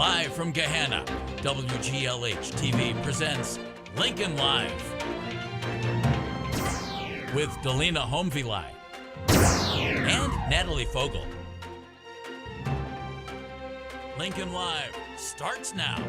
Live from Gahanna, WGLH TV presents Lincoln Live with Delina Homvilai and Natalie Fogel. Lincoln Live starts now.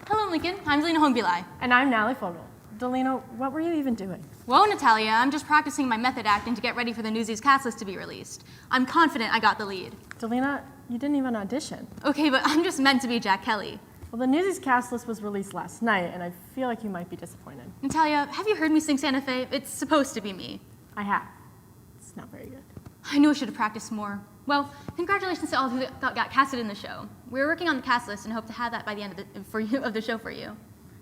Hello, Lincoln. I'm Delina Homvilai. And I'm Natalie Fogel. Delina, what were you even doing? Whoa, Natalia, I'm just practicing my method acting to get ready for the Newsies cast list to be released. I'm confident I got the lead. Delina, you didn't even audition. Okay, but I'm just meant to be Jack Kelly. Well, the Newsies cast list was released last night, and I feel like you might be disappointed. Natalia, have you heard me sing Santa Fe? It's supposed to be me. I have. It's not very good. I knew I should have practiced more. Well, congratulations to all who got casted in the show. We're working on the cast list and hope to have that by the end of the show for you.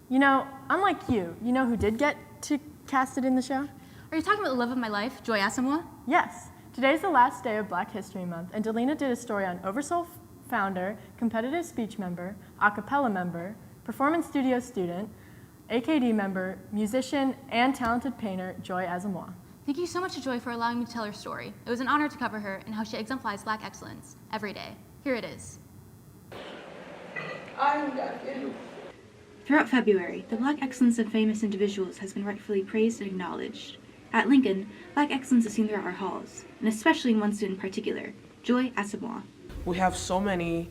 You know, unlike you know who did get to cast it in the show? Are you talking about the love of my life, Joy Asamoah? Yes. Today's the last day of Black History Month, and Delina did a story on Oversoul founder, competitive speech member, a cappella member, performance studio student, AKD member, musician, and talented painter, Joy Asamoah. Thank you so much to Joy for allowing me to tell her story. It was an honor to cover her and how she exemplifies Black excellence every day. Here it is. Throughout February, the Black excellence of famous individuals has been rightfully praised and acknowledged. At Lincoln, Black excellence is seen throughout our halls, and especially in one student in particular, Joy Asamoah. We have so many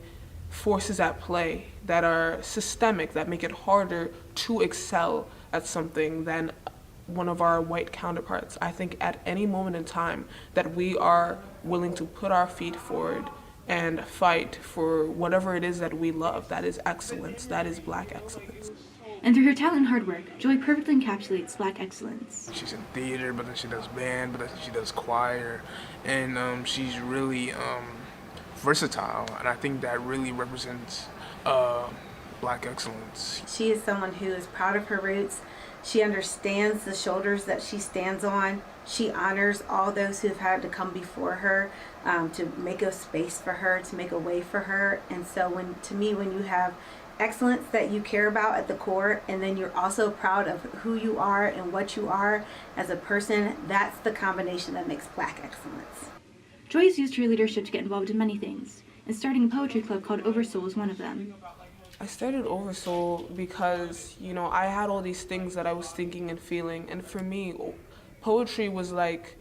forces at play that are systemic, that make it harder to excel at something than one of our white counterparts. I think at any moment in time that we are willing to put our feet forward and fight for whatever it is that we love, that is excellence, that is Black excellence. And through her talent and hard work, Joy perfectly encapsulates Black excellence. She's in theater, but then she does band, but then she does choir, and she's really versatile, and I think that really represents Black excellence. She is someone who is proud of her roots. She understands the shoulders that she stands on. She honors all those who have had to come before her to make a space for her, to make a way for her. And so when you have excellence that you care about at the core, and then you're also proud of who you are and what you are as a person, that's the combination that makes Black excellence. Joy has used her leadership to get involved in many things, and starting a poetry club called Oversoul is one of them. I started Oversoul because, I had all these things that I was thinking and feeling, and for me, poetry was like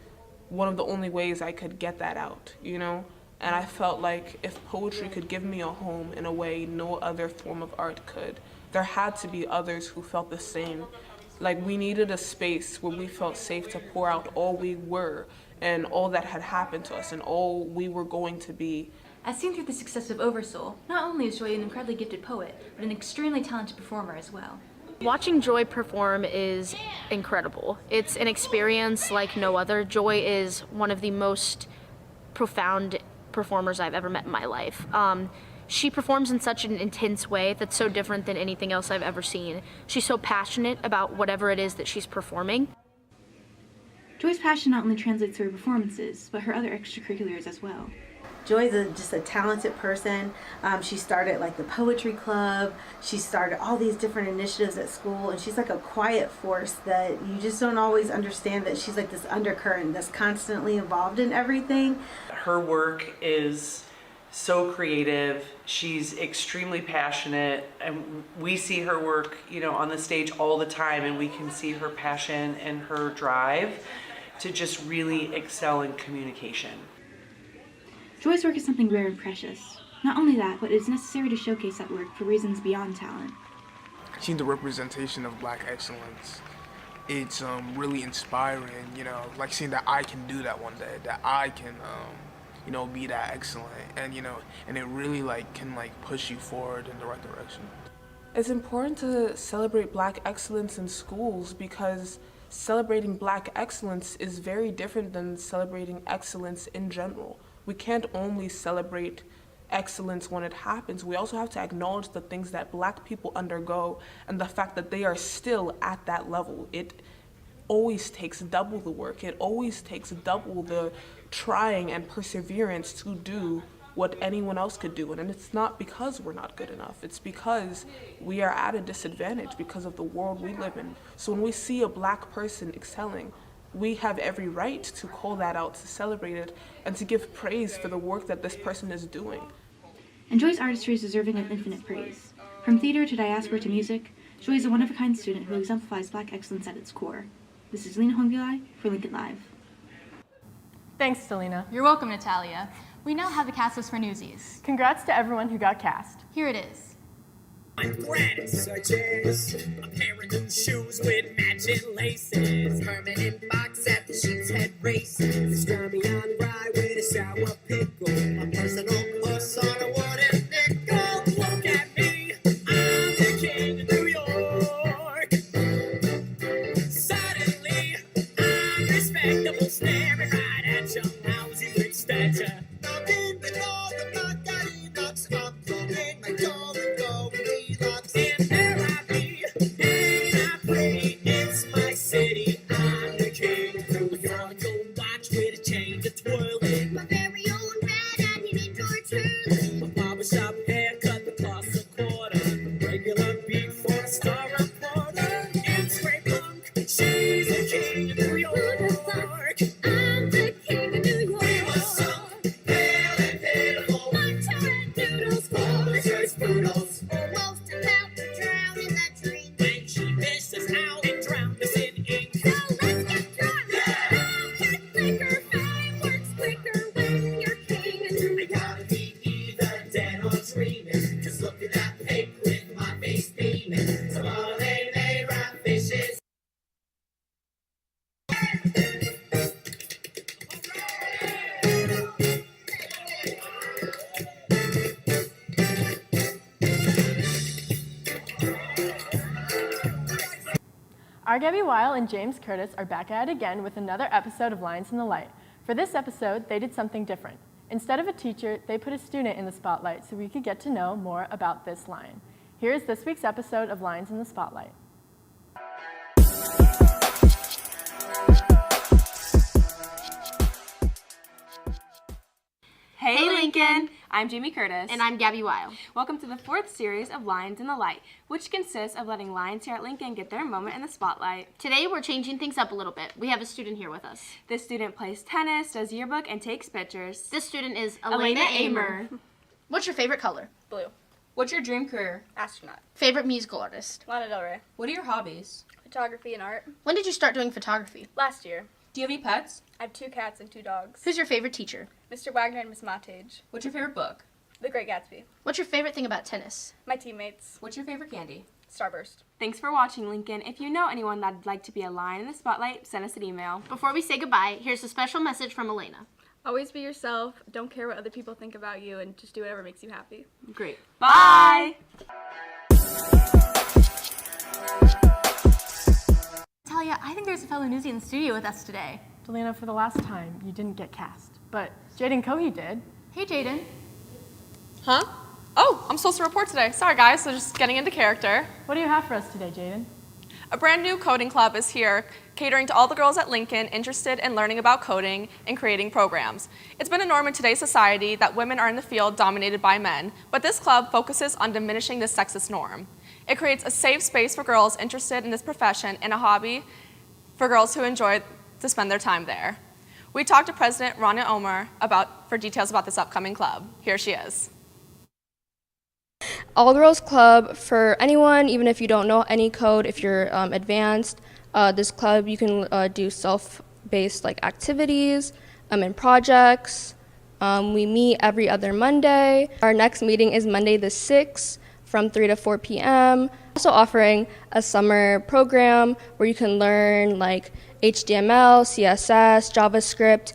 one of the only ways I could get that out, And I felt like if poetry could give me a home in a way no other form of art could, there had to be others who felt the same. Like we needed a space where we felt safe to pour out all we were and all that had happened to us and all we were going to be. As seen through the success of Oversoul, not only is Joy an incredibly gifted poet, but an extremely talented performer as well. Watching Joy perform is incredible. It's an experience like no other. Joy is one of the most profound performers I've ever met in my life. She performs in such an intense way that's so different than anything else I've ever seen. She's so passionate about whatever it is that she's performing. Joy's passion not only translates through her performances, but her other extracurriculars as well. Joy's just a talented person. She started like the poetry club. She started all these different initiatives at school, and she's like a quiet force that you just don't always understand, that she's like this undercurrent that's constantly involved in everything. Her work is so creative. She's extremely passionate, and we see her work, on the stage all the time, and we can see her passion and her drive to just really excel in communication. Joy's work is something rare and precious. Not only that, but it is necessary to showcase that work for reasons beyond talent. Seeing the representation of Black excellence, it's really inspiring, like seeing that I can do that one day, that I can, be that excellent, and it really can push you forward in the right direction. It's important to celebrate Black excellence in schools because celebrating Black excellence is very different than celebrating excellence in general. We can't only celebrate excellence when it happens. We also have to acknowledge the things that Black people undergo and the fact that they are still at that level. It always takes double the work. It always takes double the trying and perseverance to do what anyone else could do. And it's not because we're not good enough. It's because we are at a disadvantage because of the world we live in. So when we see a Black person excelling, we have every right to call that out, to celebrate it, and to give praise for the work that this person is doing. and Joy's artistry is deserving of infinite praise. From theater to diaspora to music, Joy is a one-of-a-kind student who exemplifies Black excellence at its core. This is Lena Hongulai for Lincoln Live. Thanks, Delina. You're welcome, Natalia. We now have the cast list for Newsies. Congrats to everyone who got cast. Here it is. Such as a pair of new shoes with matching laces, permanent box at the sheep's head races, Skirmion rye with a sour pickle, a personal course on a wooden nickel. Look at me, I'm the king of New York. Suddenly, I'm respectable, staring right at your lousy rich stature. Nothing but all the Macarenox, I'm coming, my darling, go. And there I be, and I pray, it's my city, I'm the king. New York, go watch with a chain to twirling. My very own red and he George Hurley. My barbershop haircut, the cost a quarter. Regular beat for a star reporter. And Spray Punk, she's the king of New York. I'm the king of New York. We were so pale and pitiful. Macho and doodles, Polish poodles. Almost about to drown in that dream. When she missed us out and drowned us in ink. So let's get drunk. Yeah. Get quicker, fame works quicker when you're king and New York. I gotta be either dead or dreaming. Just look at that pig with my face beaming. Tomorrow they lay rat fishes. Our Gabby Weil and James Curtis are back at it again with another episode of Lines in the Light. For this episode, they did something different. Instead of a teacher, they put a student in the spotlight so we could get to know more about this line. Here is this week's episode of Lines in the Spotlight. Hey Lincoln! I'm Jamie Curtis. And I'm Gabby Weil. Welcome to the 4th series of Lines in the Light, which consists of letting Lions here at Lincoln get their moment in the spotlight. Today we're changing things up a little bit. We have a student here with us. This student plays tennis, does yearbook, and takes pictures. This student is Elena Amer. What's your favorite color? Blue. What's your dream career? Astronaut. Favorite musical artist? Lana Del Rey. What are your hobbies? Photography and art. When did you start doing photography? Last year. Do you have any pets? I have 2 cats and 2 dogs. Who's your favorite teacher? Mr. Wagner and Miss Matage. What's your favorite book? The Great Gatsby. What's your favorite thing about tennis? My teammates. What's your favorite candy? Starburst. Thanks for watching, Lincoln. If you know anyone that'd like to be a lion in the spotlight, send us an email. Before we say goodbye, here's a special message from Elena. Always be yourself. Don't care what other people think about you, and just do whatever makes you happy. Great. Bye! Natalia, I think there's a fellow newsie in the studio with us today. Delina, for the last time, you didn't get cast, but Jaden Cohey did. Hey, Jaden. Huh? Oh, I'm supposed to report today. Sorry, guys, so just getting into character. What do you have for us today, Jaden? A brand new coding club is here, catering to all the girls at Lincoln interested in learning about coding and creating programs. It's been a norm in today's society that women are in the field dominated by men, but this club focuses on diminishing this sexist norm. It creates a safe space for girls interested in this profession and a hobby for girls who enjoy to spend their time there. We talked to President Rania Omar for details about this upcoming club. Here she is. All Girls Club for anyone, even if you don't know any code, if you're advanced. This club, you can do self-based like activities and projects. We meet every other Monday. Our next meeting is Monday the 6th from 3 to 4 p.m. Also offering a summer program where you can learn like HTML, CSS, JavaScript.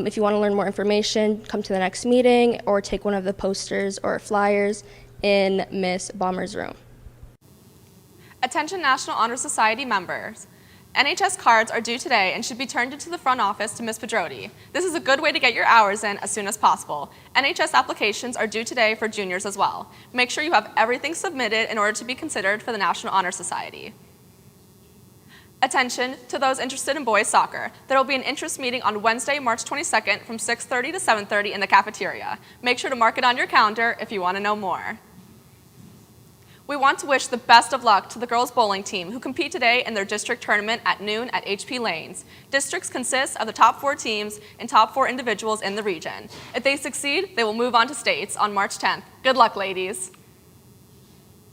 If you want to learn more information, come to the next meeting or take one of the posters or flyers in Miss Bomber's room. Attention National Honor Society members. NHS cards are due today and should be turned into the front office to Ms. Pedroti. This is a good way to get your hours in as soon as possible. NHS applications are due today for juniors as well. Make sure you have everything submitted in order to be considered for the National Honor Society. Attention to those interested in boys soccer. There will be an interest meeting on Wednesday, March 22nd from 6:30 to 7:30 in the cafeteria. Make sure to mark it on your calendar if you want to know more. We want to wish the best of luck to the girls bowling team who compete today in their district tournament at noon at HP Lanes. Districts consist of the top 4 teams and top 4 individuals in the region. If they succeed, they will move on to states on March 10th. Good luck, ladies.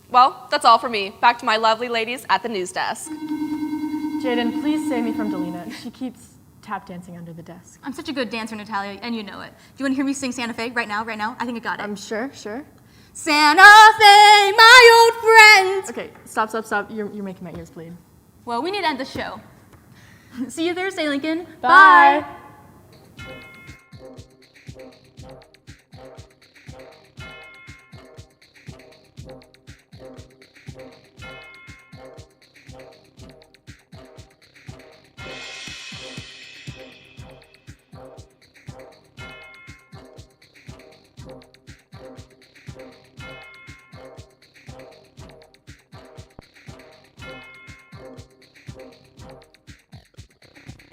Well, that's all for me. Back to my lovely ladies at the news desk. Jaden, please save me from Delina. She keeps tap dancing under the desk. I'm such a good dancer, Natalia, and you know it. Do you want to hear me sing Santa Fe right now? I think I got it. I'm sure. Santa Fe, my old friend. Okay, stop. You're making my ears bleed. Well, we need to end the show. See you Thursday, Lincoln. Bye.